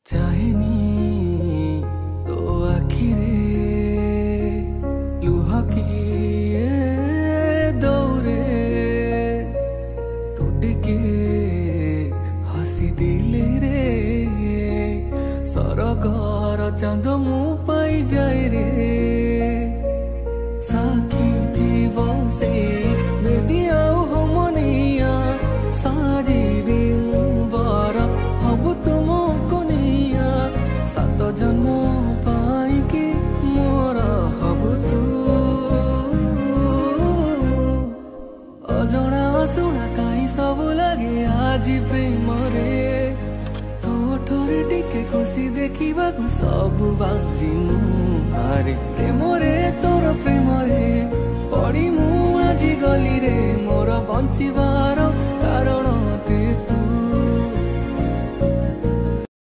चाहेनी तो आखिरे लुह किए दौरे तू टिके हसी दिले रे सरगर चांद मु पाई जाए रे साखी थी बसे बेदिया हमनिया साजीबी मुबार हब तुम कोनिया सात जन्म पाई कि मोर हब तू अजଣା शुणा कहीं सब लगे आज प्रेम रे तोठरे टिके खुशी देखा सब बाजी मुहारे प्रेम रे तोर प्रेम रे पड़ी मु आज गली रे मोर बंचिबार